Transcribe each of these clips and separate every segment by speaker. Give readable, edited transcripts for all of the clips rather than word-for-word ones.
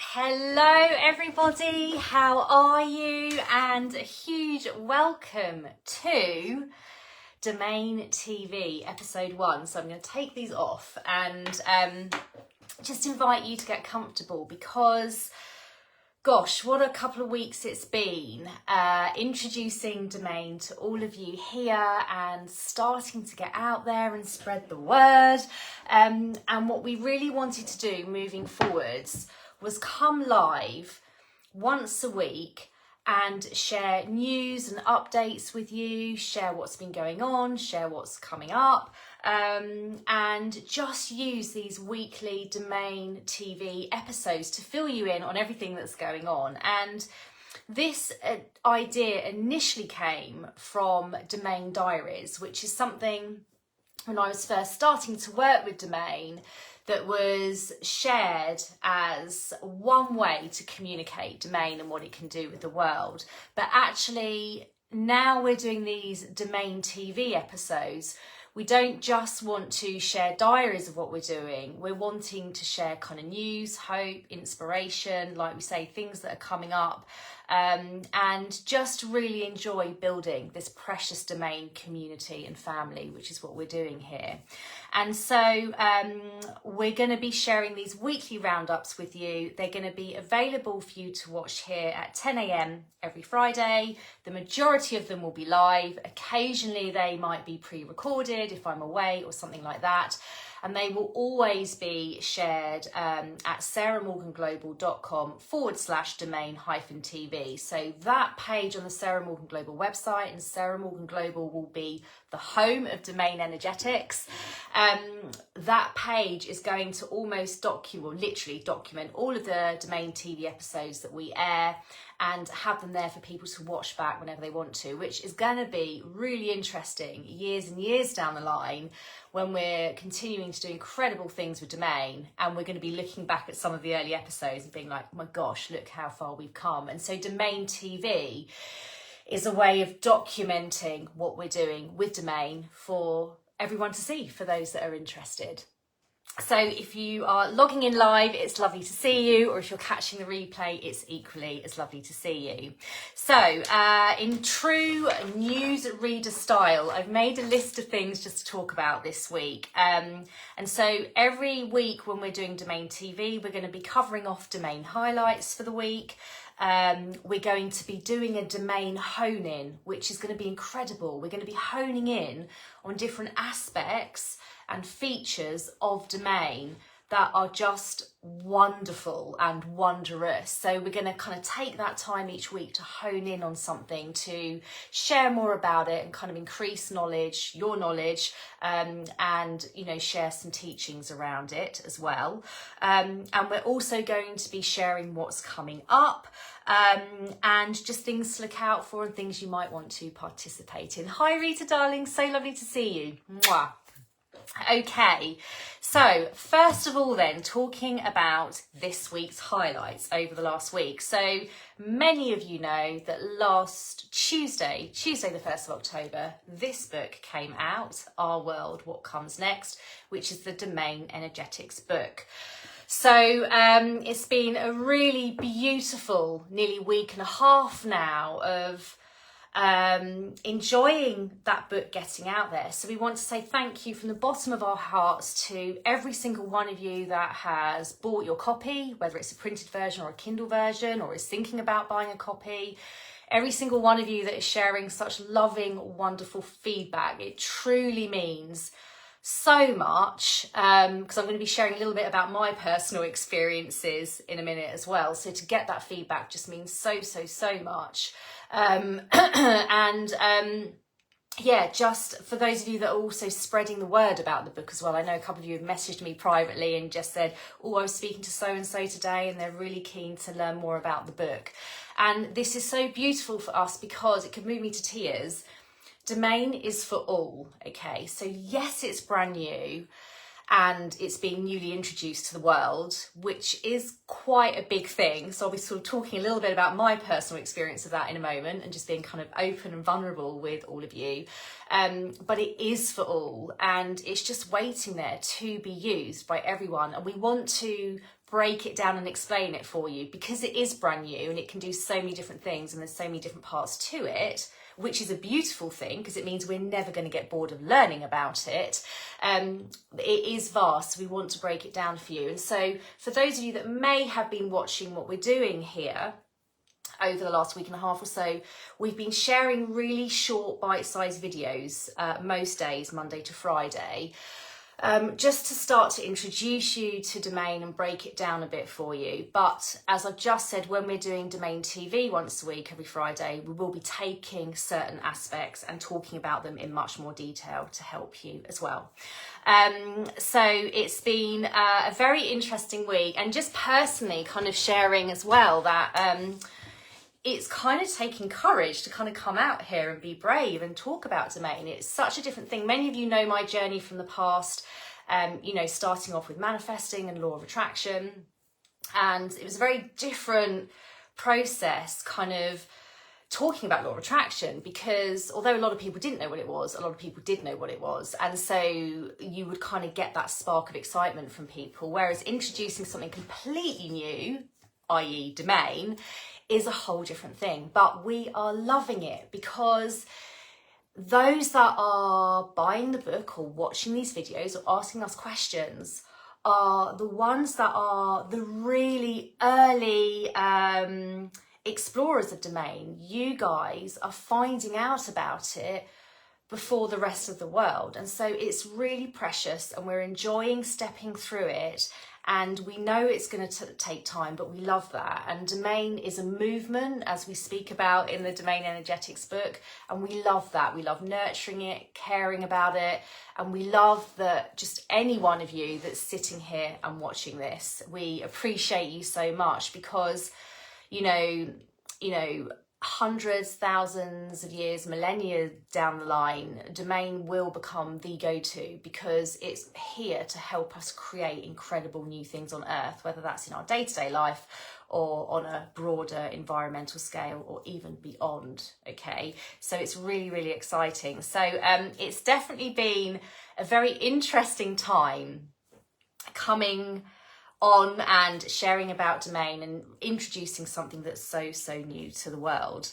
Speaker 1: Hello everybody, how are you? And a huge welcome to Domain TV episode 1. So I'm going to take these off and just invite you to get comfortable because gosh, what a couple of weeks it's been introducing Domain to all of you here and starting to get out there and spread the word. And what we really wanted to do moving forwards was come live once a week and share news and updates with you, share what's been going on, share what's coming up, and just use these weekly Domain TV episodes to fill you in on everything that's going on. And this idea initially came from Domain Diaries, which is something when I was first starting to work with Domain that was shared as one way to communicate Domain and what it can do with the world. But actually, now we're doing these Domain TV episodes. We don't just want to share diaries of what we're doing. We're wanting to share kind of news, hope, inspiration, like we say, things that are coming up, and just really enjoy building this precious Domain community and family, which is what we're doing here. And so we're going to be sharing these weekly roundups with you. They're going to be available for you to watch here at 10 a.m. every Friday. The majority of them will be live. Occasionally they might be pre-recorded if I'm away or something like that. And they will always be shared at sarahmorganglobal.com/domain-tv. So that page on the Sarah Morgan Global website, and Sarah Morgan Global will be the home of Domain Energetics. That page is going to almost literally document all of the Domain TV episodes that we air and have them there for people to watch back whenever they want to, which is going to be really interesting years and years down the line when we're continuing to do incredible things with Domain, and we're going to be looking back at some of the early episodes and being like, oh my gosh, look how far we've come. And so Domain TV is a way of documenting what we're doing with Domain for everyone to see, for those that are interested. So if you are logging in live, it's lovely to see you, or if you're catching the replay, it's equally as lovely to see you. So in true news reader style, I've made a list of things just to talk about this week. And so every week when we're doing Domain TV, we're going to be covering off Domain highlights for the week. We're going to be doing a Domain hone-in, which is going to be incredible. We're going to be honing in on different aspects and features of Domain that are just wonderful and wonderous. So we're going to kind of take that time each week to hone in on something, to share more about it and kind of increase knowledge, your knowledge, and share some teachings around it as well. And we're also going to be sharing what's coming up, and just things to look out for and things you might want to participate in. Hi Rita darling, so lovely to see you. Mwah. Okay, so first of all then, talking about this week's highlights over the last week. So many of you know that last Tuesday the 1st of October, this book came out, Our World, What Comes Next, which is the Domain Energetics book. So it's been a really beautiful nearly week and a half now of enjoying that book getting out there. So we want to say thank you from the bottom of our hearts to every single one of you that has bought your copy, whether it's a printed version or a Kindle version, or is thinking about buying a copy. Every single one of you that is sharing such loving, wonderful feedback. It truly means so much, because I'm going to be sharing a little bit about my personal experiences in a minute as well. So to get that feedback just means so much. Just for those of you that are also spreading the word about the book as well. I know a couple of you have messaged me privately and just said, oh, I was speaking to so-and-so today and they're really keen to learn more about the book. And this is so beautiful for us because it could move me to tears. Domain is for all, okay? So yes, it's brand new and it's being newly introduced to the world, which is quite a big thing. So I'll be sort of talking a little bit about my personal experience of that in a moment and just being kind of open and vulnerable with all of you. But it is for all, and it's just waiting there to be used by everyone. And we want to break it down and explain it for you, because it is brand new and it can do so many different things and there's so many different parts to it, which is a beautiful thing because it means we're never going to get bored of learning about it. It is vast. We want to break it down for you. And so for those of you that may have been watching what we're doing here over the last week and a half or so, we've been sharing really short bite-sized videos most days, Monday to Friday, just to start to introduce you to Domain and break it down a bit for you. But as I've just said, when we're doing Domain TV once a week, every Friday, we will be taking certain aspects and talking about them in much more detail to help you as well. So it's been a very interesting week, and just personally kind of sharing as well that it's kind of taking courage to kind of come out here and be brave and talk about Domain. It's such a different thing. Many of you know my journey from the past, you know, starting off with manifesting and law of attraction. And it was a very different process kind of talking about law of attraction, because although a lot of people didn't know what it was, a lot of people did know what it was. And so you would kind of get that spark of excitement from people. Whereas introducing something completely new, i.e. Domain, is a whole different thing. But we are loving it because those that are buying the book or watching these videos or asking us questions are the ones that are the really early explorers of Domain. You guys are finding out about it before the rest of the world. And so it's really precious and we're enjoying stepping through it. And we know it's going to take time, but we love that. And Domain is a movement, as we speak about in the Domain Energetics book. And we love that. We love nurturing it, caring about it. And we love that just any one of you that's sitting here and watching this, we appreciate you so much because, you know, hundreds, thousands of years, millennia down the line, Domain will become the go-to because it's here to help us create incredible new things on Earth, whether that's in our day-to-day life or on a broader environmental scale or even beyond, okay? So it's really, really exciting. So it's definitely been a very interesting time coming on and sharing about Domain and introducing something that's so new to the world.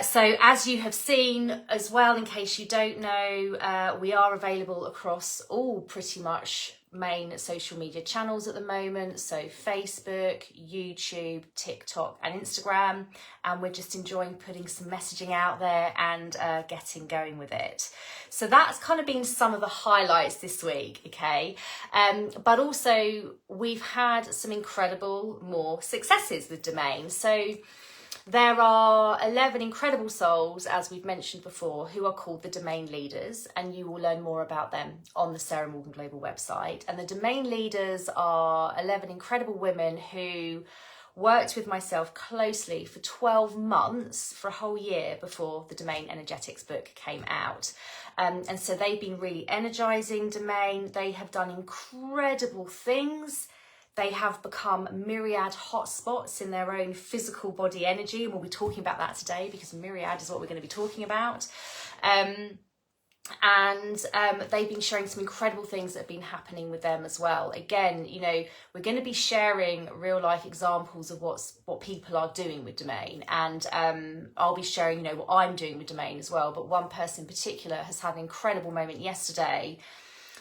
Speaker 1: So as you have seen as well, in case you don't know, we are available across all pretty much main social media channels at the moment. So Facebook, YouTube, TikTok and Instagram. And we're just enjoying putting some messaging out there and getting going with it. So that's kind of been some of the highlights this week, okay? But also we've had some incredible more successes with Domain. So there are 11 incredible souls, as we've mentioned before, who are called the Domain Leaders, and you will learn more about them on the Sarah Morgan Global website. And the Domain Leaders are 11 incredible women who worked with myself closely for 12 months, for a whole year before the Domain Energetics book came out. And so they've been really energizing Domain. They have done incredible things. They have become myriad hotspots in their own physical body energy. And we'll be talking about that today because myriad is what we're going to be talking about. And they've been sharing some incredible things that have been happening with them as well. Again, you know, we're going to be sharing real life examples of what people are doing with Domain. And I'll be sharing, you know, what I'm doing with Domain as well. But one person in particular has had an incredible moment yesterday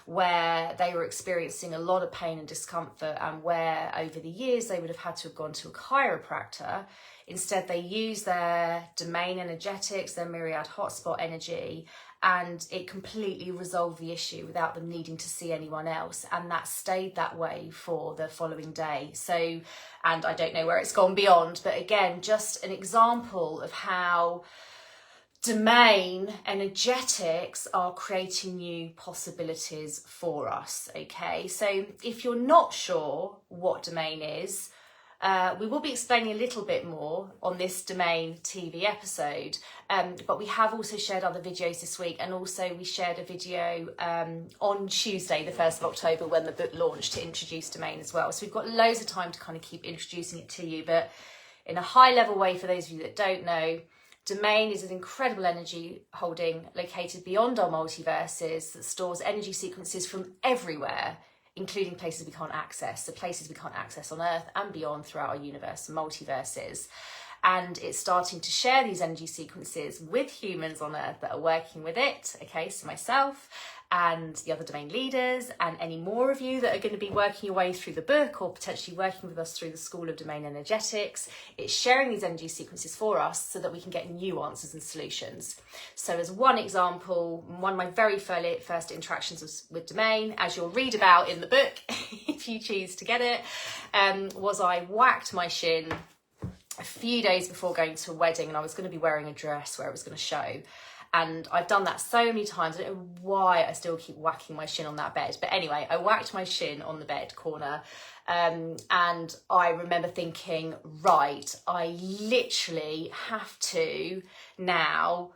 Speaker 1: where they were experiencing a lot of pain and discomfort, and where over the years they would have had to have gone to a chiropractor. Instead, they used their Domain Energetics, their myriad hotspot energy, and it completely resolved the issue without them needing to see anyone else. And that stayed that way for the following day. So, and I don't know where it's gone beyond, but again, just an example of how Domain Energetics are creating new possibilities for us, okay? So if you're not sure what Domain is, we will be explaining a little bit more on this Domain TV episode, but we have also shared other videos this week, and also we shared a video on Tuesday, the 1st of October, when the book launched, to introduce Domain as well. So we've got loads of time to kind of keep introducing it to you, but in a high level way, for those of you that don't know, Domain is an incredible energy holding located beyond our multiverses that stores energy sequences from everywhere including places we can't access, so places we can't access on Earth and beyond throughout our universe and multiverses. And it's starting to share these energy sequences with humans on Earth that are working with it. Okay, so myself and the other domain leaders and any more of you that are going to be working your way through the book or potentially working with us through the School of Domain Energetics. It's sharing these energy sequences for us so that we can get new answers and solutions. So as one example, one of my very first interactions was with Domain, as you'll read about in the book, if you choose to get it, was I whacked my shin a few days before going to a wedding, and I was going to be wearing a dress where it was going to show. And I've done that so many times. I don't know why I still keep whacking my shin on that bed. But anyway, I whacked my shin on the bed corner. And I remember thinking, right, I literally have to now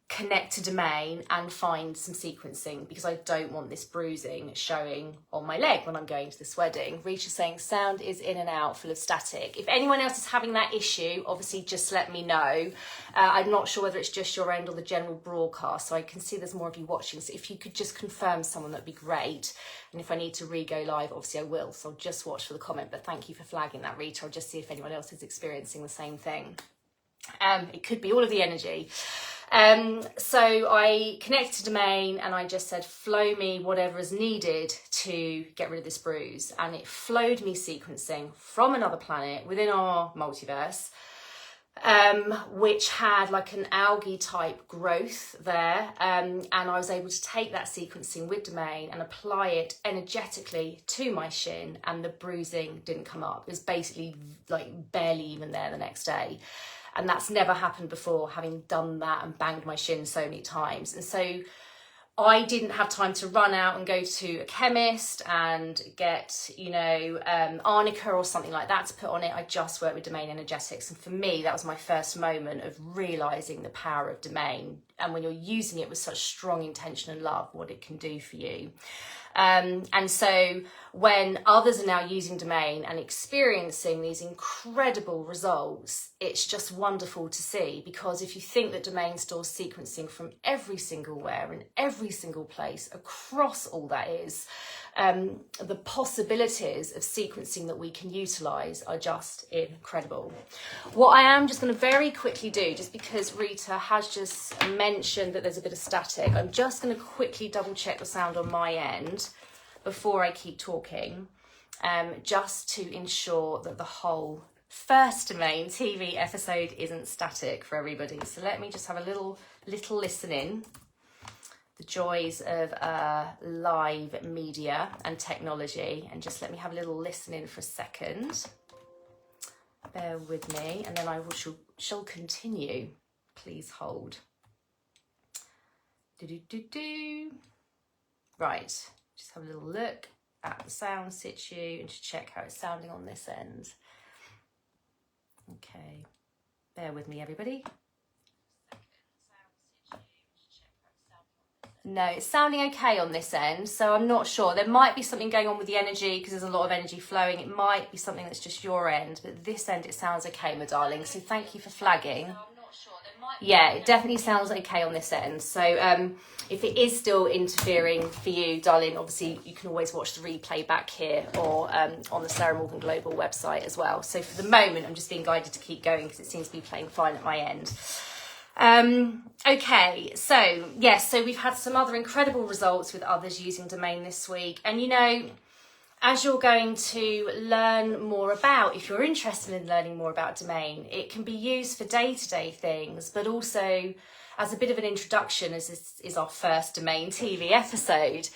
Speaker 1: connect to Domain and find some sequencing, because I don't want this bruising showing on my leg when I'm going to this wedding. Reach is saying sound is in and out, full of static. If anyone else is having that issue, obviously just let me know. I'm not sure whether it's just your end or the general broadcast, so I can see there's more of you watching. So if you could just confirm someone, that'd be great. And if I need to re-go live, obviously I will, so I'll just watch for the comment. But thank you for flagging that, Rita. I'll just see if anyone else is experiencing the same thing. It could be all of the energy. So I connected to Domain and I just said, flow me whatever is needed to get rid of this bruise. And it flowed me sequencing from another planet within our multiverse, which had like an algae type growth there. And I was able to take that sequencing with Domain and apply it energetically to my shin, and the bruising didn't come up. It was basically like barely even there the next day. And that's never happened before, having done that and banged my shin so many times. And so I didn't have time to run out and go to a chemist and get, arnica or something like that to put on it. I just worked with Domain Energetics. And for me, that was my first moment of realizing the power of Domain. And when you're using it with such strong intention and love, what it can do for you. And so when others are now using Domain and experiencing these incredible results, it's just wonderful to see, because if you think that Domain stores sequencing from every single where and every single place across all that is, the possibilities of sequencing that we can utilize are just incredible. What I am just going to very quickly do, just because Rita has just mentioned that there's a bit of static, I'm just going to quickly double check the sound on my end before I keep talking, just to ensure that the whole first Domain TV episode isn't static for everybody. So let me just have a little listen in. The joys of live media and technology, and just let me have a little listen in for a second. Bear with me, and then I shall continue. Please hold. Right, just have a little look at the sound situ and to check how it's sounding on this end. Okay, bear with me, everybody. No, it's sounding okay on this end, so I'm not sure. There might be something going on with the energy because there's a lot of energy flowing. It might be something that's just your end, but this end it sounds okay, my darling. So thank you for flagging. Yeah, it definitely sounds okay on this end. So if it is still interfering for you, darling, obviously you can always watch the replay back here or on the Sarah Morgan Global website as well. So for the moment, I'm just being guided to keep going because it seems to be playing fine at my end. Okay, so yes, so we've had some other incredible results with others using Domain this week. And as you're going to learn more about, if you're interested in learning more about Domain, it can be used for day-to-day things, but also as a bit of an introduction, as this is our first Domain TV episode.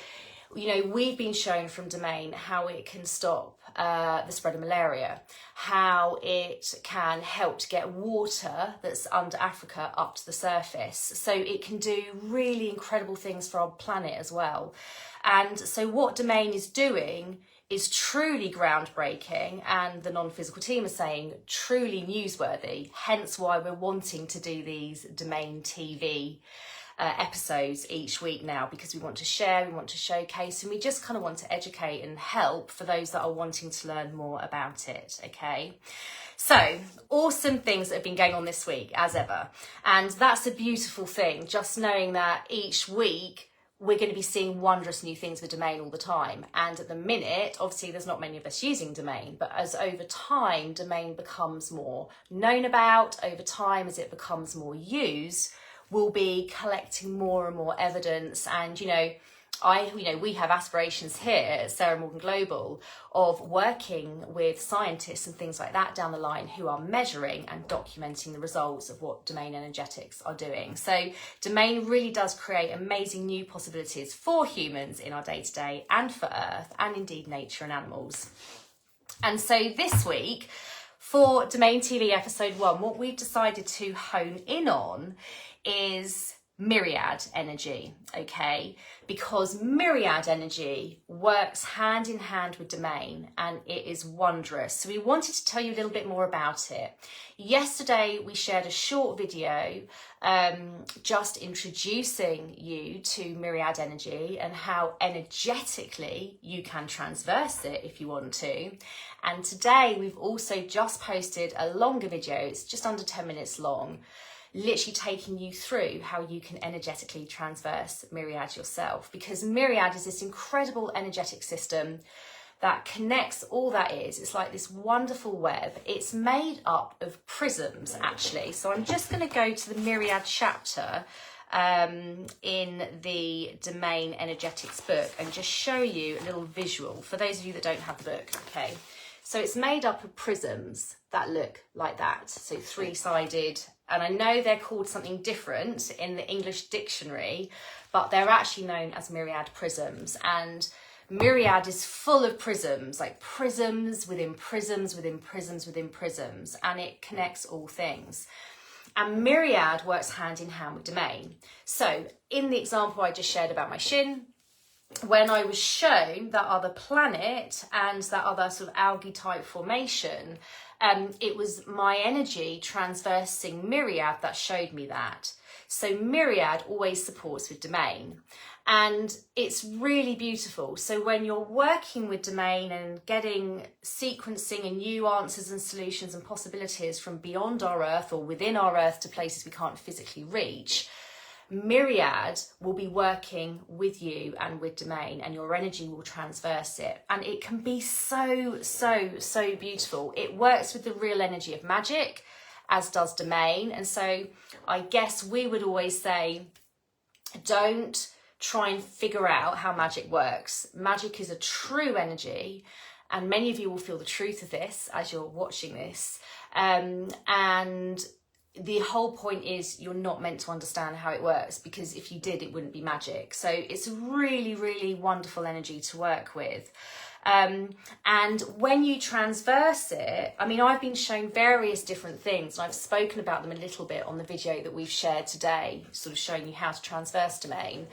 Speaker 1: We've been showing from Domain how it can stop the spread of malaria, how it can help to get water that's under Africa up to the surface. So it can do really incredible things for our planet as well. And so what Domain is doing is truly groundbreaking, and the non-physical team are saying truly newsworthy, hence why we're wanting to do these Domain TV episodes each week now, because we want to share, we want to showcase, and we just kind of want to educate and help for those that are wanting to learn more about it. Okay, so awesome things that have been going on this week as ever, and that's a beautiful thing, just knowing that each week we're going to be seeing wondrous new things with Domain all the time. And at the minute, obviously there's not many of us using Domain, but as over time Domain becomes more known about, over time as it becomes more used, we'll be collecting more and more evidence. And we have aspirations here at Sarah Morgan Global of working with scientists and things like that down the line who are measuring and documenting the results of what Domain Energetics are doing. So Domain really does create amazing new possibilities for humans in our day-to-day and for Earth and indeed nature and animals. And so this week for Domain TV episode 1, what we've decided to hone in on is Myriad energy, okay? Because Myriad energy works hand in hand with Domain and it is wondrous. So we wanted to tell you a little bit more about it. Yesterday we shared a short video just introducing you to Myriad energy and how energetically you can transverse it if you want to. And today we've also just posted a longer video, it's just under 10 minutes long, literally taking you through how you can energetically transverse Myriad yourself, because Myriad is this incredible energetic system that connects all that is. It's like this wonderful web. It's made up of prisms, actually. So I'm just going to go to the Myriad chapter in the Domain Energetics book and just show you a little visual for those of you that don't have the book. Okay, so it's made up of prisms that look like that, so three-sided. And I know they're called something different in the English dictionary, but they're actually known as Myriad prisms. And Myriad is full of prisms, like prisms within prisms within prisms within prisms, and it connects all things. And Myriad works hand in hand with Domain. So in the example I just shared about my shin, when I was shown that other planet and that other sort of algae type formation, it was my energy transversing Myriad that showed me that. So Myriad always supports with Domain, and it's really beautiful. So when you're working with Domain and getting sequencing and new answers and solutions and possibilities from beyond our Earth or within our Earth to places we can't physically reach, Myriad will be working with you and with Domain, and your energy will transverse it. And it can be so, so, so beautiful. It works with the real energy of magic, as does Domain. And so I guess we would always say, don't try and figure out how magic works. Magic is a true energy, and many of you will feel the truth of this as you're watching this. And the whole point is you're not meant to understand how it works, because if you did, it wouldn't be magic. So it's a really, really wonderful energy to work with. And when you transverse it, I mean, I've been shown various different things, and I've spoken about them a little bit on the video that we've shared today, sort of showing you how to transverse Domain.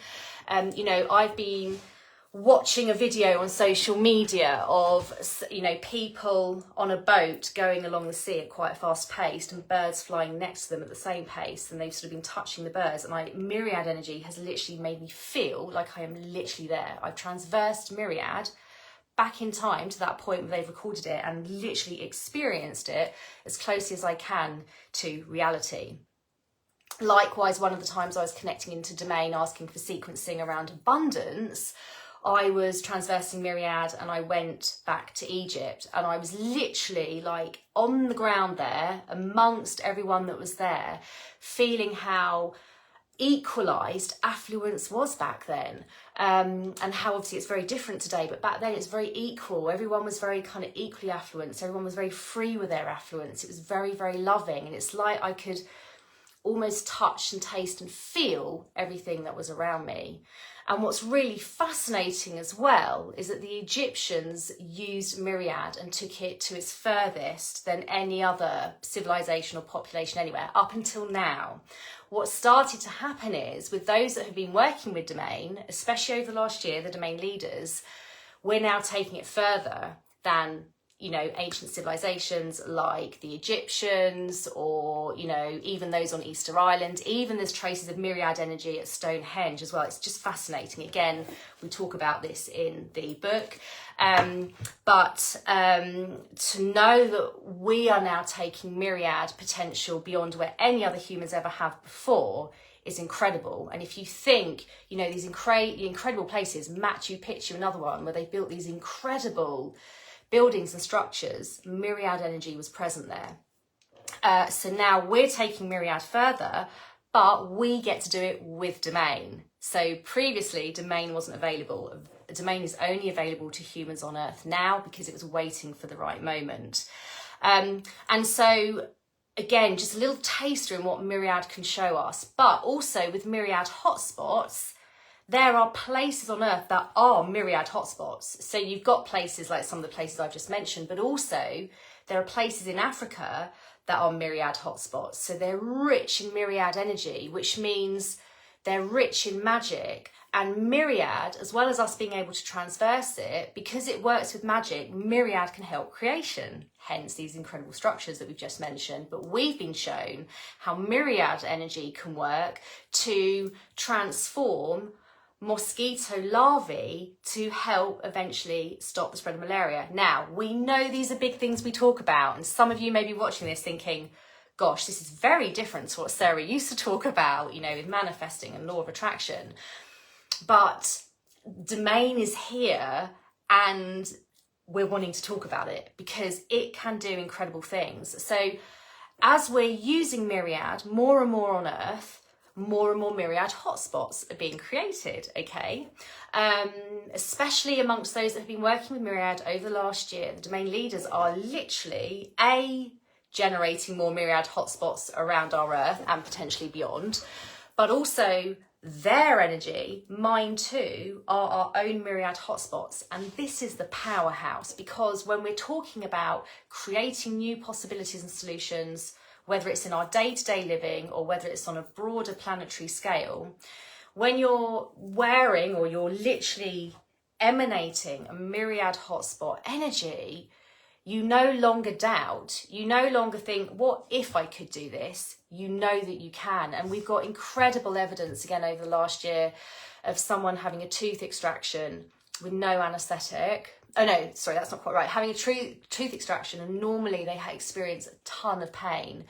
Speaker 1: I've been watching a video on social media of, people on a boat going along the sea at quite a fast pace and birds flying next to them at the same pace, and they've sort of been touching the birds, and Myriad energy has literally made me feel like I am literally there. I've transversed Myriad back in time to that point where they've recorded it and literally experienced it as closely as I can to reality. Likewise, one of the times I was connecting into Domain asking for sequencing around abundance, I was transversing Myriad and I went back to Egypt, and I was literally like on the ground there amongst everyone that was there, feeling how equalised affluence was back then, and how obviously it's very different today, but back then it's very equal. Everyone was very kind of equally affluent, so everyone was very free with their affluence. It was very, very loving, and it's like I could almost touch and taste and feel everything that was around me. And what's really fascinating as well is that the Egyptians used Myriad and took it to its furthest than any other civilization or population anywhere up until now. What started to happen is, with those that have been working with Domain, especially over the last year, the Domain leaders, we're now taking it further than ancient civilizations like the Egyptians, or, even those on Easter Island. Even there's traces of Myriad energy at Stonehenge as well. It's just fascinating. Again, we talk about this in the book. But to know that we are now taking Myriad potential beyond where any other humans ever have before is incredible. And if you think, you know, these incredible places, Machu Picchu, another one, where they built these incredible buildings and structures, Myriad energy was present there. So now we're taking Myriad further, but we get to do it with Domain. So previously, Domain wasn't available. Domain is only available to humans on Earth now because it was waiting for the right moment. And so, again, just a little taster in what Myriad can show us. But also with Myriad hotspots, there are places on Earth that are Myriad hotspots. So you've got places like some of the places I've just mentioned, but also there are places in Africa that are Myriad hotspots. So they're rich in Myriad energy, which means they're rich in magic. And Myriad, as well as us being able to transverse it, because it works with magic, Myriad can help creation, hence these incredible structures that we've just mentioned. But we've been shown how Myriad energy can work to transform mosquito larvae to help eventually stop the spread of malaria. Now, we know these are big things we talk about, and some of you may be watching this thinking, gosh, this is very different to what Sarah used to talk about, you know, with manifesting and law of attraction. But Domain is here and we're wanting to talk about it because it can do incredible things. So as we're using Myriad more and more on Earth, more and more Myriad hotspots are being created, okay? Especially amongst those that have been working with Myriad over the last year, the Domain leaders are literally, generating more Myriad hotspots around our Earth and potentially beyond, but also their energy, mine too, are our own Myriad hotspots. And this is the powerhouse, because when we're talking about creating new possibilities and solutions, whether it's in our day-to-day living or whether it's on a broader planetary scale, when you're wearing or you're literally emanating a Myriad hotspot energy, you no longer doubt, you no longer think, what if I could do this? You know that you can. And we've got incredible evidence, again, over the last year of someone having a tooth extraction with no anaesthetic. Oh no, sorry, that's not quite right. Having a tooth extraction, and normally they experience a ton of pain.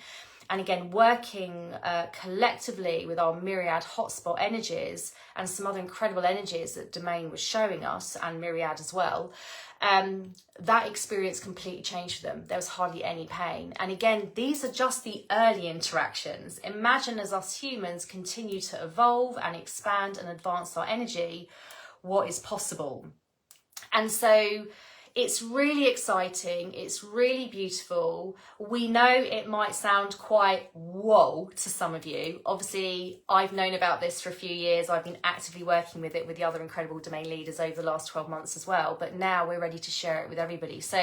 Speaker 1: And again, working collectively with our Myriad hotspot energies and some other incredible energies that Domain was showing us, and Myriad as well, that experience completely changed for them. There was hardly any pain. And again, these are just the early interactions. Imagine as us humans continue to evolve and expand and advance our energy, what is possible. And so it's really exciting. It's really beautiful. We know it might sound quite whoa to some of you. Obviously, I've known about this for a few years. I've been actively working with it with the other incredible Domain leaders over the last 12 months as well. But now we're ready to share it with everybody. So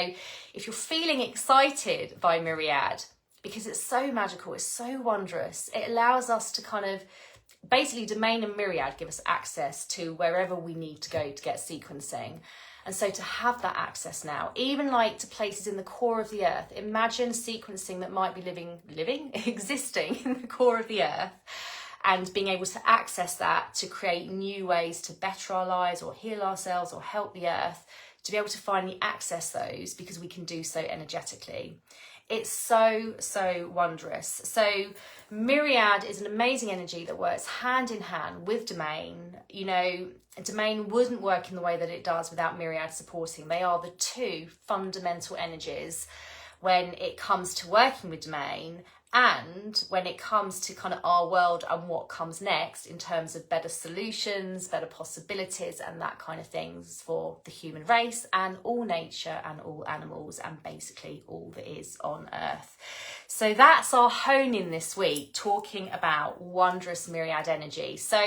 Speaker 1: if you're feeling excited by Myriad, because it's so magical, it's so wondrous, it allows us to kind of basically, Domain and Myriad give us access to wherever we need to go to get sequencing. And so to have that access now, even like to places in the core of the Earth, imagine sequencing that might be existing in the core of the Earth, and being able to access that to create new ways to better our lives or heal ourselves or help the Earth, to be able to finally access those because we can do so energetically. It's so, so wondrous. So Myriad is an amazing energy that works hand in hand with Domain. You know, Domain wouldn't work in the way that it does without Myriad supporting. They are the two fundamental energies when it comes to working with Domain, and when it comes to kind of our world and what comes next in terms of better solutions, better possibilities and that kind of things for the human race and all nature and all animals and basically all that is on Earth. So that's our hone-in this week, talking about wondrous Myriad energy. So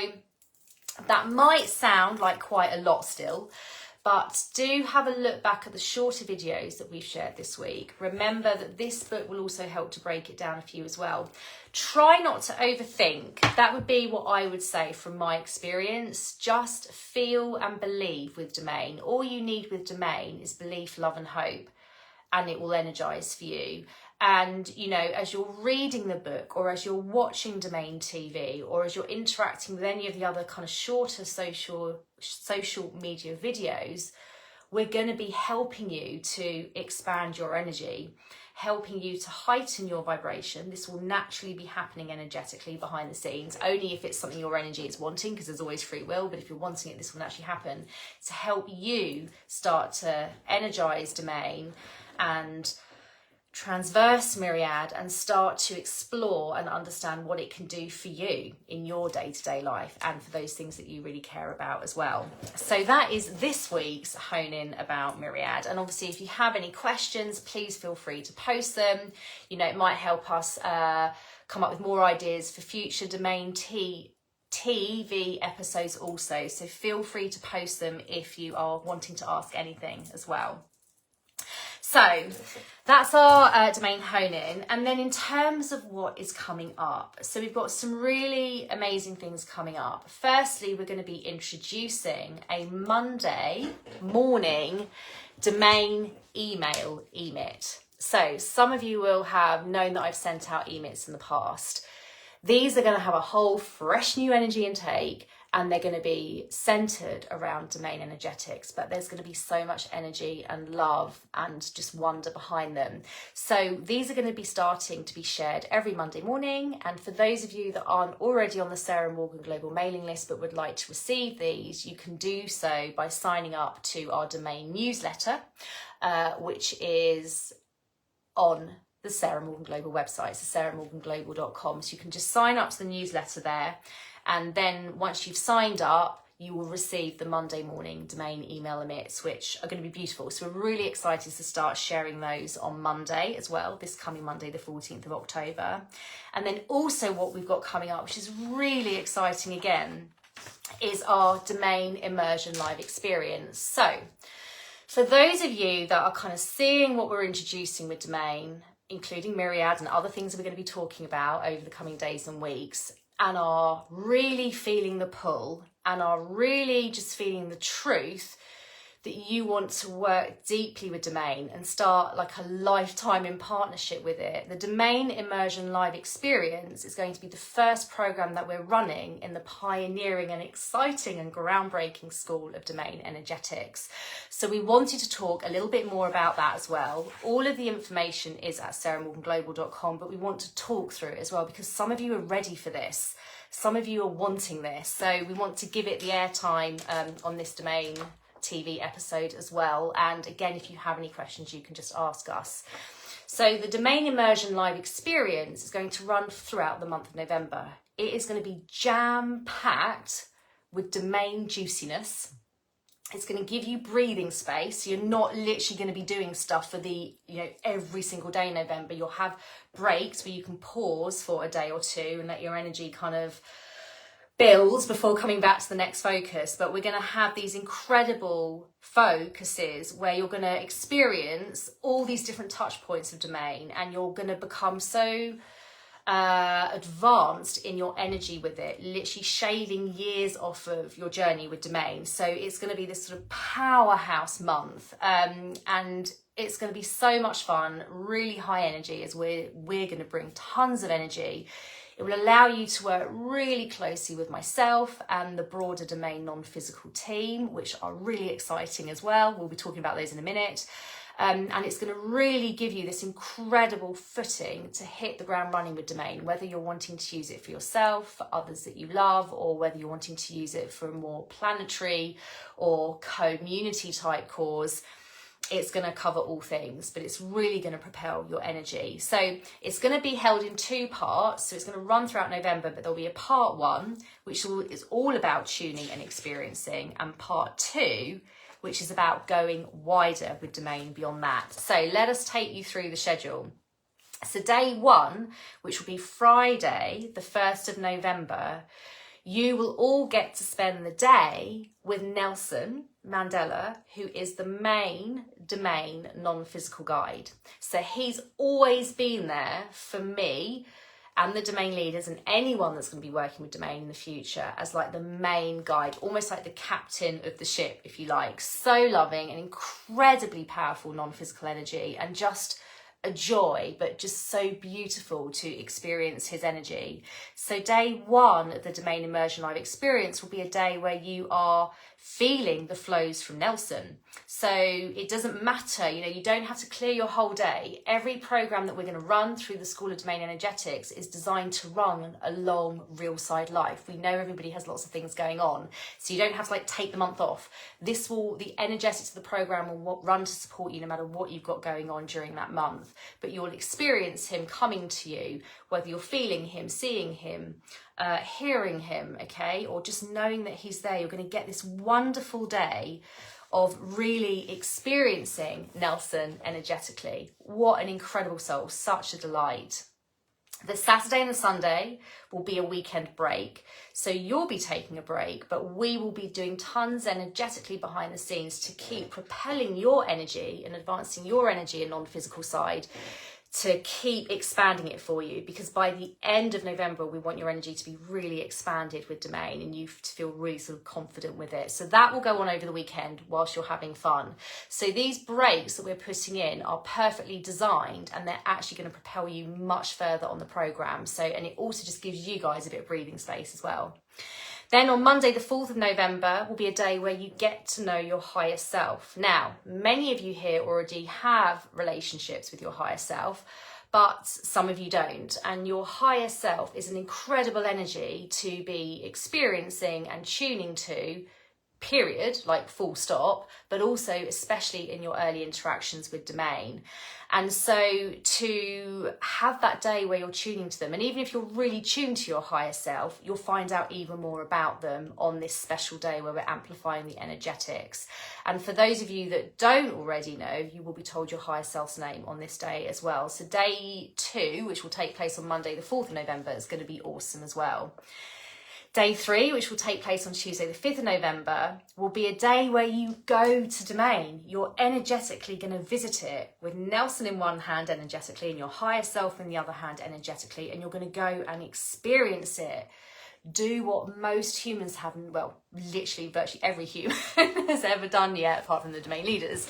Speaker 1: that might sound like quite a lot still, but do have a look back at the shorter videos that we've shared this week. Remember that this book will also help to break it down for you as well. Try not to overthink. That would be what I would say from my experience. Just feel and believe with Domain. All you need with Domain is belief, love and hope, and it will energize for you. And, you know, as you're reading the book or as you're watching Domain TV or as you're interacting with any of the other kind of shorter social media videos, we're going to be helping you to expand your energy, helping you to heighten your vibration. This will naturally be happening energetically behind the scenes, only if it's something your energy is wanting, because there's always free will, but if you're wanting it, this will naturally happen to help you start to energize Domain and transverse Myriad and start to explore and understand what it can do for you in your day-to-day life and for those things that you really care about as well. So that is this week's Hone In about Myriad. And obviously, if you have any questions, please feel free to post them. You know, it might help us come up with more ideas for future Domain TV episodes also. So feel free to post them if you are wanting to ask anything as well. So that's our Domain Hone In. And then in terms of what is coming up, so we've got some really amazing things coming up. Firstly, we're going to be introducing a Monday morning Domain email emit. So some of you will have known that I've sent out emits in the past. These are going to have a whole fresh new energy intake, and they're going to be centered around Domain energetics, but there's going to be so much energy and love and just wonder behind them. So these are going to be starting to be shared every Monday morning. And for those of you that aren't already on the Sarah Morgan Global mailing list but would like to receive these, you can do so by signing up to our Domain newsletter, which is on the Sarah Morgan Global website, so sarahmorganglobal.com. So you can just sign up to the newsletter there. And then once you've signed up, you will receive the Monday morning Domain email emits, which are going to be beautiful. So we're really excited to start sharing those on Monday as well, this coming Monday, the 14th of October. And then also what we've got coming up, which is really exciting again, is our Domain Immersion Live experience. So for those of you that are kind of seeing what we're introducing with Domain, including Myriad and other things that we're going to be talking about over the coming days and weeks, and are really feeling the pull and are really just feeling the truth that you want to work deeply with Domain and start like a lifetime in partnership with it, the Domain Immersion Live experience is going to be the first program that we're running in the pioneering and exciting and groundbreaking school of Domain energetics. So we wanted to talk a little bit more about that as well. All of the information is at sarahmorganglobal.com, but we want to talk through it as well because some of you are ready for this. Some of you are wanting this. So we want to give it the airtime on this Domain TV episode as well. And again, if you have any questions, you can just ask us. So the Domain Immersion Live experience is going to run throughout the month of November. It is going to be jam-packed with Domain juiciness. It's going to give you breathing space. So you're not literally going to be doing stuff for every single day in November. You'll have breaks where you can pause for a day or two and let your energy kind of build before coming back to the next focus. But we're going to have these incredible focuses where you're going to experience all these different touch points of Domain, and you're going to become so advanced in your energy with it, literally shaving years off of your journey with Domain. So it's going to be this sort of powerhouse month, and it's going to be so much fun, really high energy, as we're going to bring tons of energy. It will allow you to work really closely with myself and the broader Domain non-physical team, which are really exciting as well. We'll be talking about those in a minute. And it's going to really give you this incredible footing to hit the ground running with Domain, whether you're wanting to use it for yourself, for others that you love, or whether you're wanting to use it for a more planetary or community type cause. It's going to cover all things, but it's really going to propel your energy. So it's going to be held in two parts. So it's going to run throughout November, but there'll be a part one, which is all about tuning and experiencing, and part two, which is about going wider with Domain beyond that. So let us take you through the schedule. So day one, which will be Friday, the 1st of November, you will all get to spend the day with Nelson Mandela, who is the main Domain non-physical guide. So he's always been there for me and the Domain leaders and anyone that's going to be working with Domain in the future as like the main guide, almost like the captain of the ship, if you like. So loving and incredibly powerful non-physical energy, and just a joy, but just so beautiful to experience his energy. So day one of the Domain Immersion Live experience will be a day where you are feeling the flows from Nelson. So it doesn't matter, you don't have to clear your whole day. Every program that we're going to run through the School of Domain Energetics is designed to run a long real side life. We know everybody has lots of things going on, so you don't have to take the month off. The energetics of the program will run to support you no matter what you've got going on during that month, but you'll experience him coming to you, whether you're feeling him, seeing him, hearing him, okay, or just knowing that he's there. You're going to get this wonderful day of really experiencing Nelson energetically. What an incredible soul, such a delight. The Saturday and the Sunday will be a weekend break, so you'll be taking a break, but we will be doing tons energetically behind the scenes to keep propelling your energy and advancing your energy and non-physical side, to keep expanding it for you, because by the end of November we want your energy to be really expanded with Domain and you to feel really sort of confident with it. So that will go on over the weekend whilst you're having fun. So these breaks that we're putting in are perfectly designed, and they're actually going to propel you much further on the program. And it also just gives you guys a bit of breathing space as well. Then on Monday, the 4th of November, will be a day where you get to know your higher self. Now, many of you here already have relationships with your higher self, but some of you don't. And your higher self is an incredible energy to be experiencing and tuning to, period, full stop, but also especially in your early interactions with Domain. And so to have that day where you're tuning to them, and even if you're really tuned to your higher self, you'll find out even more about them on this special day where we're amplifying the energetics. And for those of you that don't already know, you will be told your higher self's name on this day as well. So day 2, which will take place on Monday the 4th of November, is going to be awesome as well. Day 3, which will take place on Tuesday the 5th of November, will be a day where you go to Domain. You're energetically going to visit it with Nelson in one hand energetically and your higher self in the other hand energetically, and you're going to go and experience it. Do what most humans haven't, well, literally virtually every human has ever done yet, apart from the Domain leaders,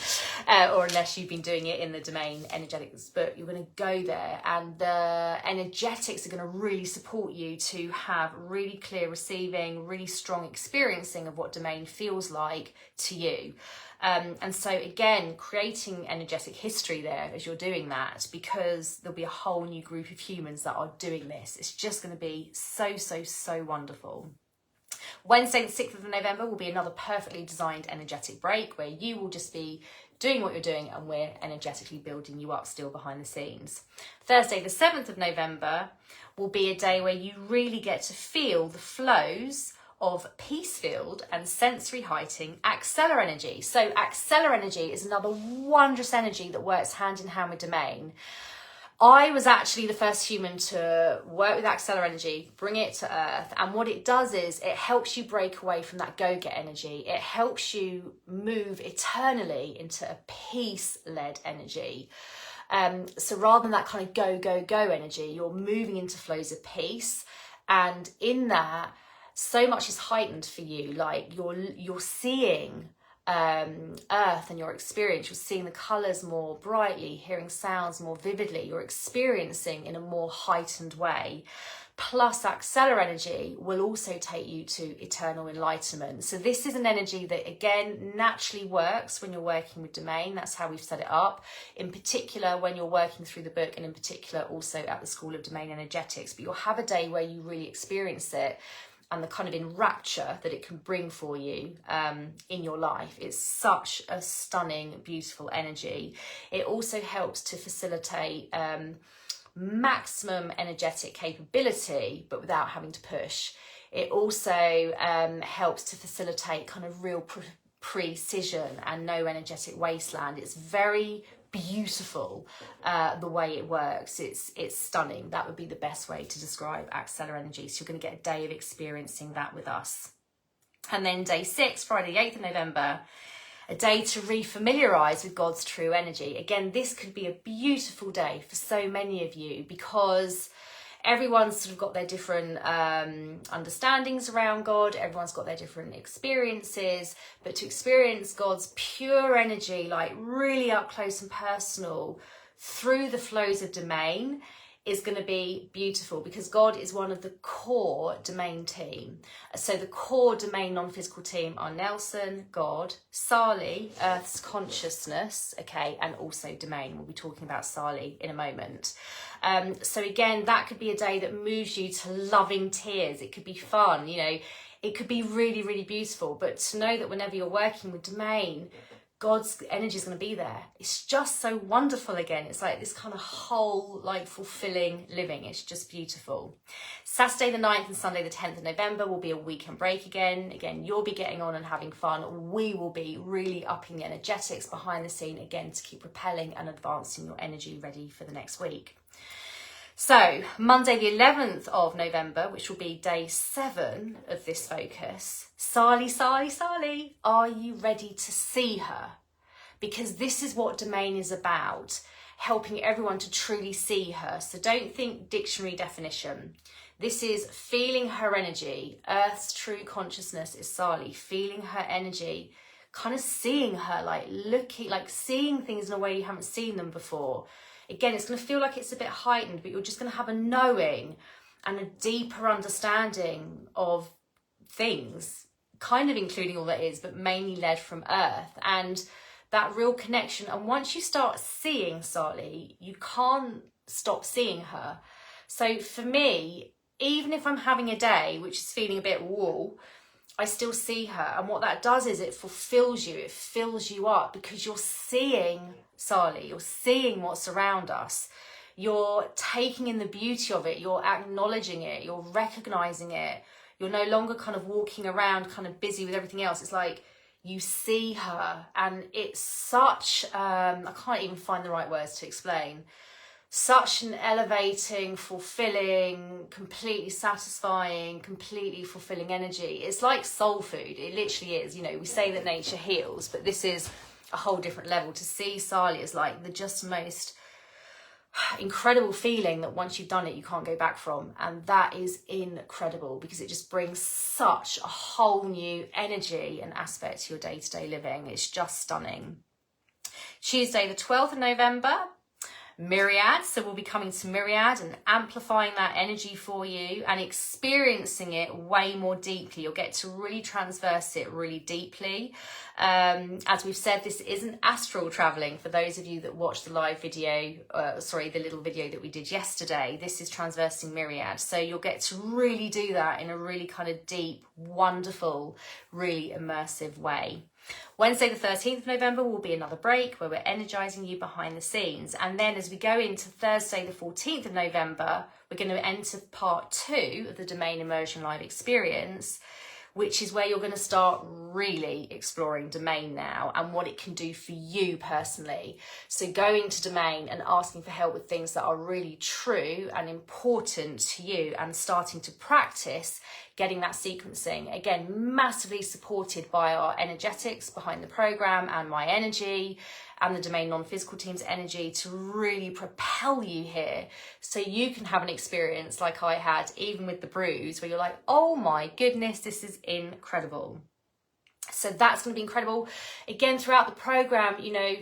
Speaker 1: or unless you've been doing it in the Domain Energetics book. You're going to go there, and the energetics are going to really support you to have really clear receiving, really strong experiencing of what Domain feels like to you. And so again, creating energetic history there as you're doing that, because there'll be a whole new group of humans that are doing this. It's just going to be so, so, so wonderful. Wednesday the 6th of November will be another perfectly designed energetic break where you will just be doing what you're doing and we're energetically building you up still behind the scenes. Thursday the 7th of November will be a day where you really get to feel the flows of peace-filled and sensory-heightening Acceler energy. So Acceler energy is another wondrous energy that works hand in hand with Domain. I was actually the first human to work with Acceler energy, bring it to Earth, and what it does is it helps you break away from that go-get energy. It helps you move eternally into a peace-led energy. So rather than that kind of go, go, go energy, you're moving into flows of peace, and in that, so much is heightened for you. You're seeing Earth and your experience. You're seeing the colours more brightly, hearing sounds more vividly. You're experiencing in a more heightened way. Plus, Acceler energy will also take you to eternal enlightenment. So this is an energy that, again, naturally works when you're working with Domain. That's how we've set it up. In particular, when you're working through the book, and in particular also at the School of Domain Energetics. But you'll have a day where you really experience it, and the kind of enrapture that it can bring for you in your life. It's such a stunning, beautiful energy. It also helps to facilitate maximum energetic capability, but without having to push. It also helps to facilitate kind of real precision and no energetic wasteland. It's very beautiful the way it works. It's stunning. That would be the best way to describe Acceler energy. So you're going to get a day of experiencing that with us. And then day 6, Friday the 8th of November, a day to re-familiarise with God's true energy. Again, this could be a beautiful day for so many of you, because everyone's sort of got their different understandings around God. Everyone's got their different experiences. But to experience God's pure energy, really up close and personal, through the flows of Domain, is going to be beautiful because God is one of the core domain team. So the core domain non-physical team are Nelson, God, Sali, Earth's consciousness, okay, and also domain. We'll be talking about Sali in a moment. So again, that could be a day that moves you to loving tears. It could be fun, you know, it could be really, really beautiful. But to know that whenever you're working with domain, God's energy is going to be there. It's just so wonderful again. It's like this kind of whole, like, fulfilling living. It's just beautiful. Saturday the 9th and Sunday the 10th of November will be a weekend break again. Again, you'll be getting on and having fun. We will be really upping the energetics behind the scene again to keep propelling and advancing your energy ready for the next week. So Monday the 11th of November, which will be day 7 of this focus, Sali, Sali, Sali, are you ready to see her? Because this is what domain is about, helping everyone to truly see her. So don't think dictionary definition. This is feeling her energy. Earth's true consciousness is Sali, feeling her energy, kind of seeing her, like looking, like seeing things in a way you haven't seen them before. Again, it's going to feel like it's a bit heightened, but you're just going to have a knowing and a deeper understanding of things, kind of including all that is, but mainly led from Earth, and that real connection. And once you start seeing Sali, you can't stop seeing her. So for me, even if I'm having a day which is feeling a bit woo, I still see her. And what that does is it fulfills you, it fills you up, because you're seeing Sali, you're seeing what's around us, you're taking in the beauty of it, you're acknowledging it, you're recognizing it. You're no longer kind of walking around kind of busy with everything else. It's like you see her, and it's such, I can't even find the right words to explain, such an elevating, fulfilling, completely satisfying, completely fulfilling energy. It's like soul food. It literally is. You know, we say that nature heals, but this is a whole different level. To see Sali is like the just most incredible feeling that once you've done it, you can't go back from. And that is incredible because it just brings such a whole new energy and aspect to your day-to-day living. It's just stunning. Tuesday, the 12th of November, Myriad. So we'll be coming to Myriad and amplifying that energy for you and experiencing it way more deeply. You'll get to really transverse it really deeply. As we've said, this isn't astral traveling. For those of you that watched the live video, the little video that we did yesterday, this is transversing Myriad. So you'll get to really do that in a really kind of deep, wonderful, really immersive way. Wednesday the 13th of November will be another break where we're energizing you behind the scenes. And then as we go into Thursday the 14th of November, we're going to enter part 2 of the Domain Immersion Live experience, which is where you're going to start really exploring Domain now and what it can do for you personally. So going to Domain and asking for help with things that are really true and important to you and starting to practice getting that sequencing. Again, massively supported by our energetics behind the program and my energy and the Domain non-physical team's energy to really propel you here so you can have an experience like I had, even with the bruise, where you're like, oh my goodness, this is incredible. So that's going to be incredible. Again, throughout the program, you know,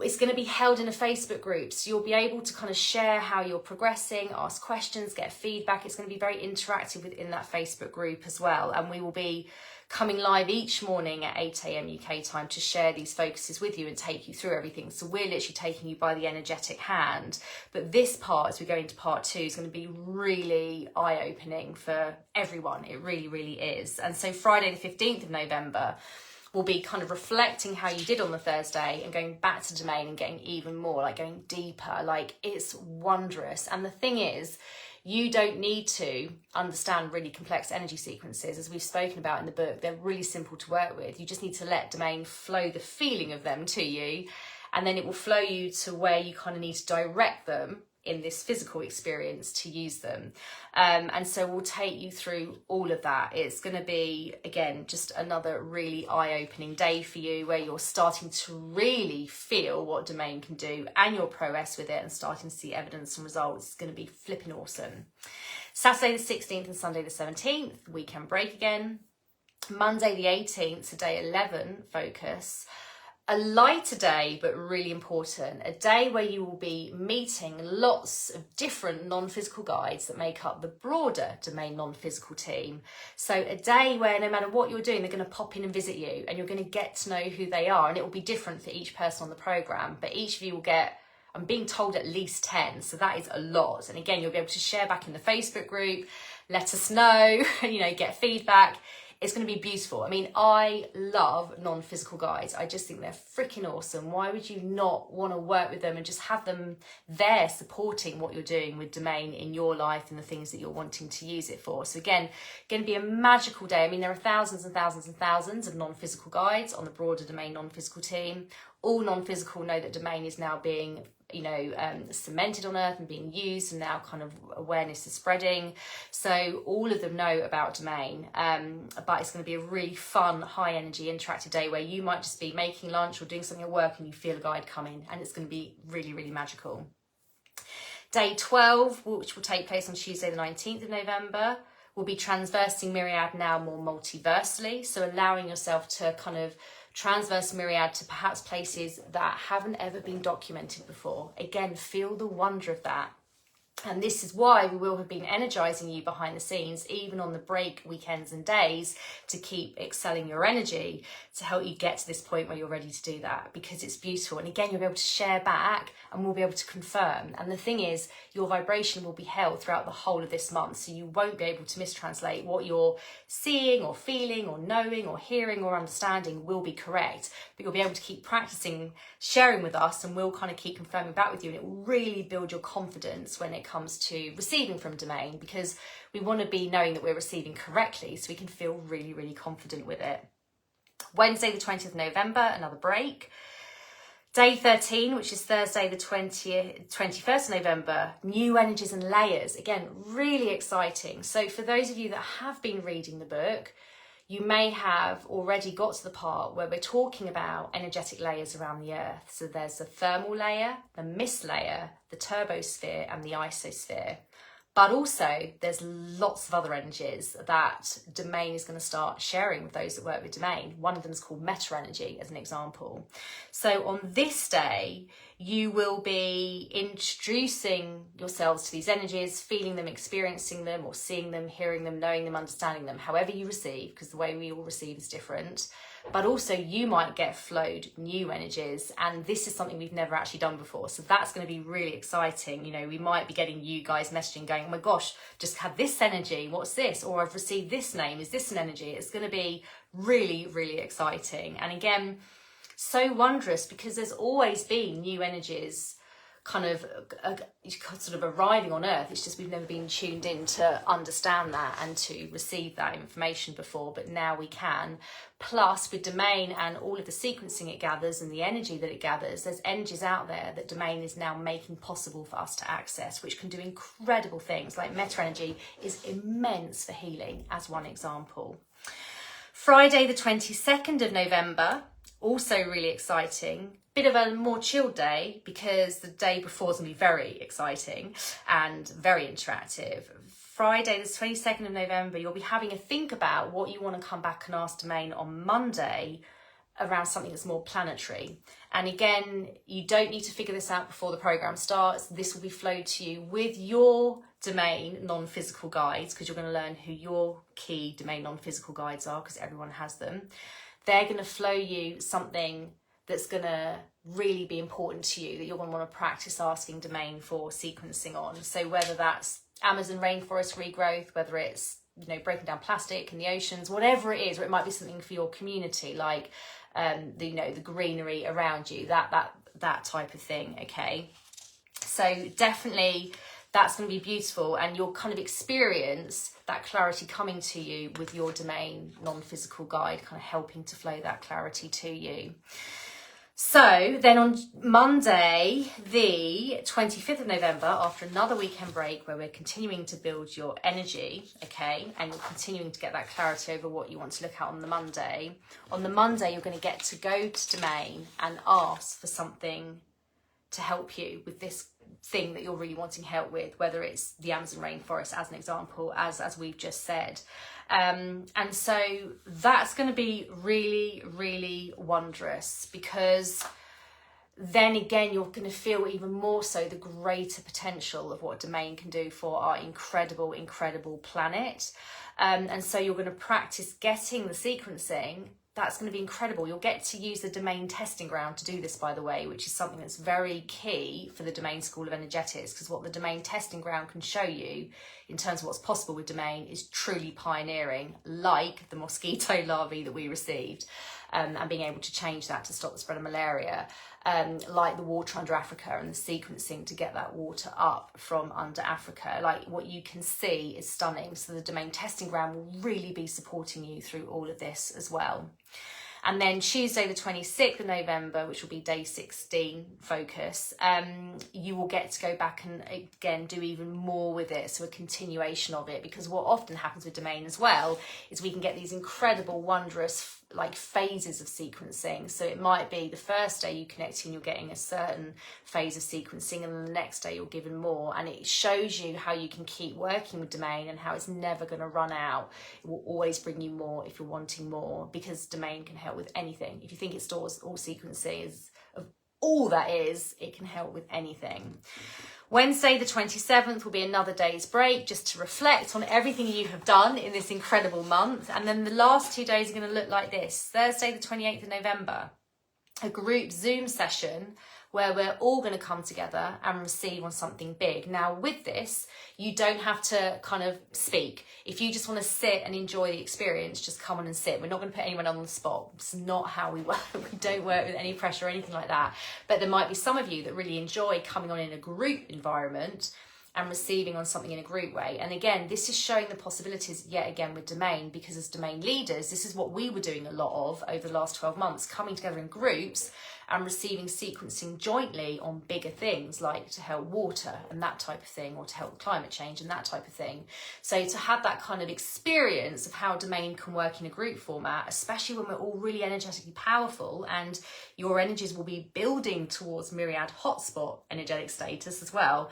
Speaker 1: it's going to be held in a Facebook group, so you'll be able to kind of share how you're progressing, ask questions, get feedback. It's going to be very interactive within that Facebook group as well, and we will be coming live each morning at 8 a.m. UK time to share these focuses with you and take you through everything. So we're literally taking you by the energetic hand, but this part, as we go into part 2, is going to be really eye-opening for everyone. It really, really is. And so Friday the 15th of November, we'll be kind of reflecting how you did on the Thursday and going back to Domain and getting even more, like going deeper. Like, it's wondrous. And the thing is, you don't need to understand really complex energy sequences, as we've spoken about in the book. They're really simple to work with. You just need to let Domain flow the feeling of them to you, and then it will flow you to where you kind of need to direct them in this physical experience to use them. And so we'll take you through all of that. It's going to be, again, just another really eye-opening day for you where you're starting to really feel what Domain can do and your prowess with it and starting to see evidence and results. It's going to be flipping awesome. Saturday the 16th and Sunday the 17th, weekend break again. Monday the 18th, so day 11 focus. a lighter day, but really important, a day where you will be meeting lots of different non-physical guides that make up the broader Domain non-physical team. So a day where no matter what you're doing, they're going to pop in and visit you, and you're going to get to know who they are, and it will be different for each person on the program, but each of you will get, I'm being told, at least 10, so that is a lot. And again, you'll be able to share back in the Facebook group, let us know, get feedback. It's going to be beautiful. I mean, I love non-physical guides. I just think they're freaking awesome. Why would you not want to work with them and just have them there supporting what you're doing with Domain in your life and the things that you're wanting to use it for? So again, going to be a magical day. I mean, there are thousands and thousands and thousands of non-physical guides on the broader Domain non-physical team. All non-physical know that Domain is now being cemented on earth and being used, and now kind of awareness is spreading. So all of them know about Domain, but it's going to be a really fun, high energy, interactive day where you might just be making lunch or doing something at work and you feel a guide coming, and it's going to be really, really magical. Day 12, which will take place on Tuesday the 19th of November, will be transversing Myriad now more multiversally, so allowing yourself to kind of transverse Myriad to perhaps places that haven't ever been documented before. Again, feel the wonder of that. And this is why we will have been energizing you behind the scenes, even on the break weekends and days, to keep excelling your energy, to help you get to this point where you're ready to do that, because it's beautiful. And again, you'll be able to share back and we'll be able to confirm. And the thing is, your vibration will be held throughout the whole of this month, so you won't be able to mistranslate what you're seeing or feeling or knowing or hearing or understanding will be correct. But you'll be able to keep practicing sharing with us, and we'll kind of keep confirming back with you, and it will really build your confidence when it comes to receiving from Domain, because we want to be knowing that we're receiving correctly so we can feel really, really confident with it. Wednesday the 20th of November, another break. Day 13, which is Thursday the 21st of November, new energies and layers. Again, really exciting. So for those of you that have been reading the book, you may have already got to the part where we're talking about energetic layers around the earth. So there's the thermal layer, the mist layer, the turbosphere and the isosphere. But also there's lots of other energies that Domain is going to start sharing with those that work with Domain. One of them is called meta energy, as an example. So on this day, you will be introducing yourselves to these energies, feeling them, experiencing them, or seeing them, hearing them, knowing them, understanding them, however you receive, because the way we all receive is different. But also you might get flowed new energies, and this is something we've never actually done before. So that's going to be really exciting. We might be getting you guys messaging going, oh my gosh, just had this energy, what's this? Or I've received this name, is this an energy? It's going to be really, really exciting. And again, so wondrous, because there's always been new energies kind of sort of arriving on earth. It's just we've never been tuned in to understand that and to receive that information before, but now we can. Plus with Domain and all of the sequencing it gathers and the energy that it gathers, there's energies out there that Domain is now making possible for us to access, which can do incredible things. Like meta energy is immense for healing, as one example. Friday the 22nd of November, also really exciting. Bit of a more chilled day, because the day before is going to be very exciting and very interactive. Friday the 22nd of November, you'll be having a think about what you want to come back and ask Domain on Monday around something that's more planetary. And again, you don't need to figure this out before the program starts. This will be flowed to you with your Domain non-physical guides, because you're going to learn who your key Domain non-physical guides are, because everyone has them. They're going to flow you something that's going to really be important to you, that you're going to want to practice asking Domain for sequencing on. So whether that's Amazon rainforest regrowth, whether it's breaking down plastic in the oceans, whatever it is, or it might be something for your community, like the greenery around you, that type of thing. Okay, so definitely that's going to be beautiful, and you'll kind of experience that clarity coming to you with your Domain non-physical guide, kind of helping to flow that clarity to you. So then on Monday, the 25th of November, after another weekend break where we're continuing to build your energy, okay, and you're continuing to get that clarity over what you want to look at on the Monday, you're going to get to go to Domain and ask for something to help you with this thing that you're really wanting help with, whether it's the Amazon rainforest as an example, as we've just said. And so that's going to be really, really wondrous, because then again, you're going to feel even more so the greater potential of what Domain can do for our incredible, incredible planet. And so you're going to practice getting the sequencing. That's going to be incredible. You'll get to use the Domain testing ground to do this, by the way, which is something that's very key for the Domain School of Energetics, because what the Domain testing ground can show you in terms of what's possible with Domain is truly pioneering, like the mosquito larvae that we received, and being able to change that to stop the spread of malaria, like the water under Africa and the sequencing to get that water up from under Africa. Like, what you can see is stunning. So the Domain testing ground will really be supporting you through all of this as well. And then Tuesday the 26th of November, which will be day 16 focus, you will get to go back and again do even more with it, so a continuation of it, because what often happens with Domain as well is we can get these incredible, wondrous like phases of sequencing. So it might be the first day you connect and you're getting a certain phase of sequencing, and then the next day you're given more, and it shows you how you can keep working with Domain and how it's never going to run out. It will always bring you more if you're wanting more, because Domain can help with anything. If you think it stores all sequencing is of all that is, it can help with anything. Wednesday the 27th will be another day's break, just to reflect on everything you have done in this incredible month. And then the last 2 days are going to look like this. Thursday the 28th of November, a group Zoom session where we're all going to come together and receive on something big. Now with this, you don't have to kind of speak. If you just want to sit and enjoy the experience, just come on and sit. We're not going to put anyone on the spot. It's not how we work. We don't work with any pressure or anything like that. But there might be some of you that really enjoy coming on in a group environment and receiving on something in a group way. And again, this is showing the possibilities yet again with Domain, because as Domain leaders, this is what we were doing a lot of over the last 12 months, coming together in groups and receiving sequencing jointly on bigger things, like to help water and that type of thing, or to help climate change and that type of thing. So to have that kind of experience of how Domain can work in a group format, especially when we're all really energetically powerful and your energies will be building towards Myriad hotspot energetic status as well,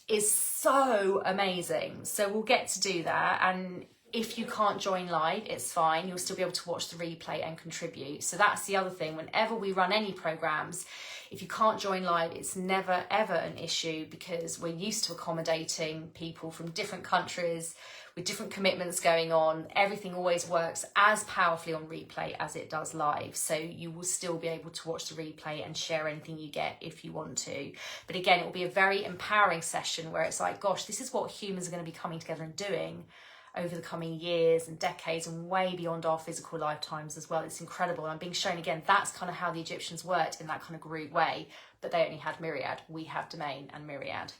Speaker 1: is so amazing. So we'll get to do that, and if you can't join live, it's fine. You'll still be able to watch the replay and contribute. So that's the other thing. Whenever we run any programs, if you can't join live, it's never, ever an issue, because we're used to accommodating people from different countries with different commitments going on. Everything always works as powerfully on replay as it does live. So you will still be able to watch the replay and share anything you get if you want to. But again, it will be a very empowering session where it's like, gosh, this is what humans are going to be coming together and doing over the coming years and decades, and way beyond our physical lifetimes as well. It's incredible. And I'm being shown again, that's kind of how the Egyptians worked, in that kind of group way, but they only had Myriad. We have Domain and Myriad.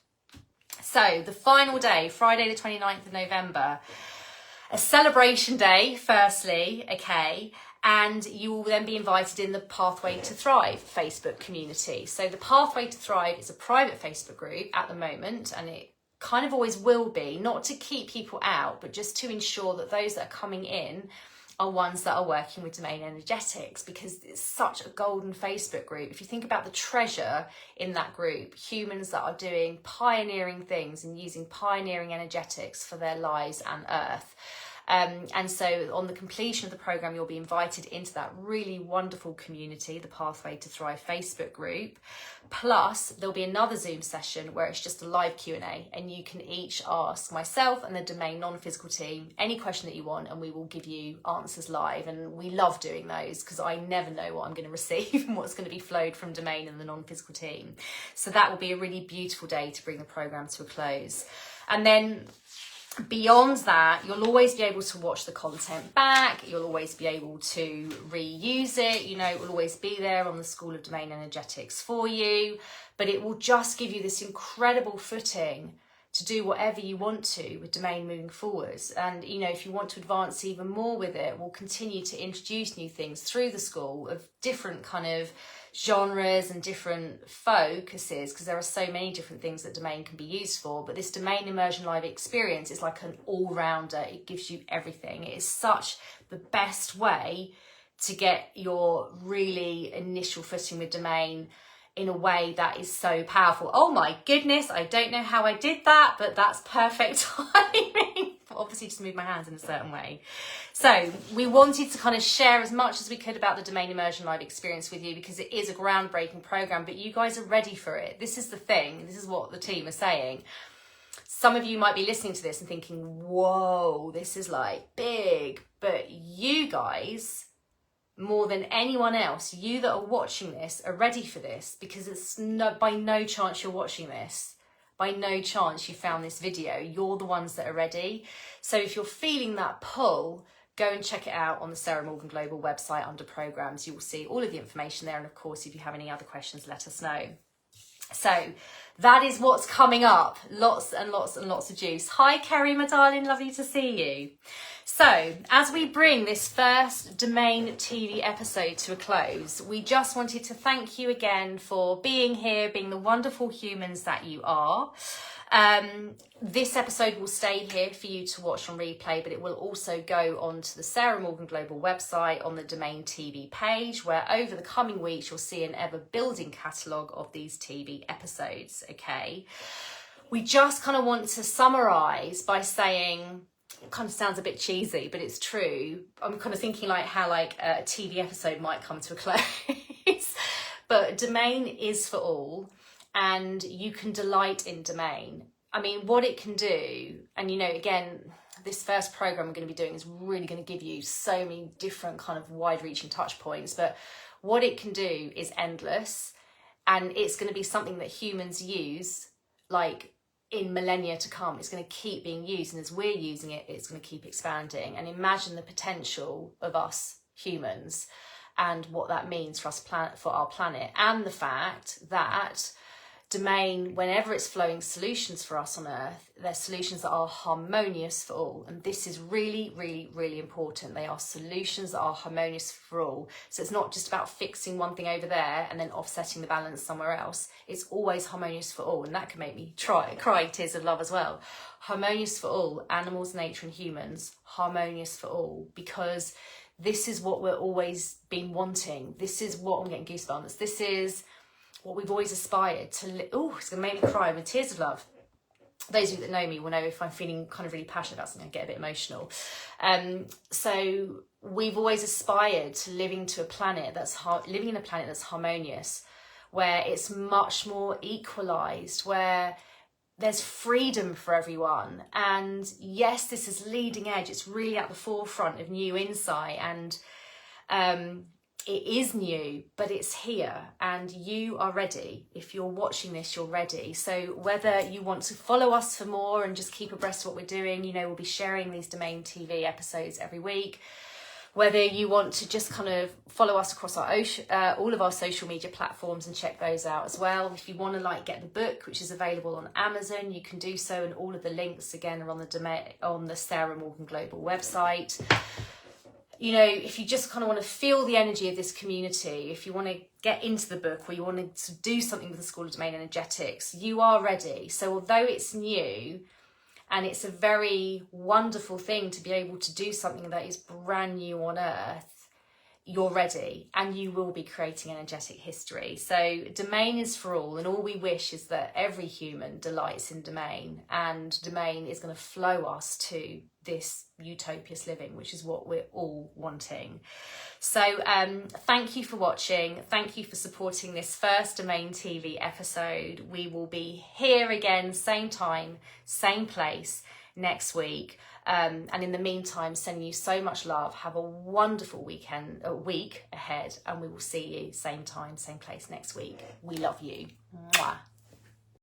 Speaker 1: So the final day, Friday the 29th of November, a celebration day, firstly, okay, and you will then be invited in the Pathway to Thrive Facebook community. So the Pathway to Thrive is a private Facebook group at the moment, and it kind of always will be, not to keep people out, but just to ensure that those that are coming in are ones that are working with Domain Energetics, because it's such a golden Facebook group. If you think about the treasure in that group, humans that are doing pioneering things and using pioneering energetics for their lives and Earth. And so on the completion of the program, you'll be invited into that really wonderful community, the Pathway to Thrive Facebook group. Plus, there'll be another Zoom session where it's just a live Q&A, and you can each ask myself and the Domain non-physical team any question that you want, and we will give you answers live. And we love doing those, because I never know what I'm going to receive and what's going to be flowed from Domain and the non-physical team. So that will be a really beautiful day to bring the program to a close. And then beyond that, you'll always be able to watch the content back. You'll always be able to reuse it. You know, it will always be there on the School of Domain Energetics for you. But it will just give you this incredible footing to do whatever you want to with Domain moving forwards. And, you know, if you want to advance even more with it, we'll continue to introduce new things through the school of different kind of genres and different focuses, because there are so many different things that Domain can be used for. But this Domain Immersion Live experience is like an all-rounder. It gives you everything. It is such the best way to get your really initial footing with Domain in a way that is so powerful. Oh my goodness, I don't know how I did that, but that's perfect timing. Obviously just move my hands in a certain way. So we wanted to kind of share as much as we could about the Domain Immersion Live experience with you, because it is a groundbreaking program, but you guys are ready for it. This is the thing. This is what the team are saying. Some of you might be listening to this and thinking, whoa, this is like big, but you guys, more than anyone else, you that are watching this are ready for this, because it's by no chance you're watching this. By no chance you found this video. You're the ones that are ready. So if you're feeling that pull, go and check it out on the Sarah Morgan Global website under programs. You will see all of the information there. And of course, if you have any other questions, let us know. So that is what's coming up. Lots and lots and lots of juice. Hi, Kerry, my darling. Lovely to see you. So as we bring this first Domain TV episode to a close, we just wanted to thank you again for being here, being the wonderful humans that you are. This episode will stay here for you to watch on replay, but it will also go onto the Sarah Morgan Global website on the Domain TV page, where over the coming weeks you'll see an ever building catalogue of these TV episodes. Okay, we just kind of want to summarise by saying, it kind of sounds a bit cheesy, but it's true. I'm kind of thinking like how like a TV episode might come to a close, but Domain is for all. And you can delight in Domain. I mean, what it can do, and you know, again, this first program we're going to be doing is really going to give you so many different kind of wide-reaching touch points, but what it can do is endless, and it's going to be something that humans use like in millennia to come. It's going to keep being used, and as we're using it, it's going to keep expanding. And imagine the potential of us humans and what that means for us, for our planet, and the fact that Domain, whenever it's flowing solutions for us on Earth, they're solutions that are harmonious for all. And this is really, really, really important. They are solutions that are harmonious for all. So it's not just about fixing one thing over there and then offsetting the balance somewhere else. It's always harmonious for all. And that can make me cry tears of love as well. Harmonious for all, animals, nature and humans, harmonious for all, because this is what we're always been wanting. This is what, I'm getting goosebumps. This is what we've always aspired to. Oh, it's going to make me cry with tears of love. Those of you that know me will know if I'm feeling kind of really passionate about something, I get a bit emotional. So we've always aspired to living in a planet that's harmonious, where it's much more equalised, where there's freedom for everyone. And yes, this is leading edge. It's really at the forefront of new insight, and it is new, but it's here, and you are ready. If you're watching this, you're ready. So whether you want to follow us for more and just keep abreast of what we're doing, you know, we'll be sharing these Domain TV episodes every week. Whether you want to just kind of follow us across our all of our social media platforms and check those out as well. If you want to like get the book, which is available on Amazon, you can do so, and all of the links again are on the Sarah Morgan Global website. You know, if you just kind of want to feel the energy of this community, if you want to get into the book, or you want to do something with the School of Domain Energetics, you are ready. So although it's new, and it's a very wonderful thing to be able to do something that is brand new on Earth, you're ready, and you will be creating energetic history. So Domain is for all, and all we wish is that every human delights in Domain, and Domain is going to flow us to this utopious living, which is what we're all wanting. So thank you for watching. Thank you for supporting this first Domain TV episode. We will be here again, same time, same place next week. And in the meantime, sending you so much love. Have a wonderful week ahead, and we will see you same time, same place next week. We love you. Mwah.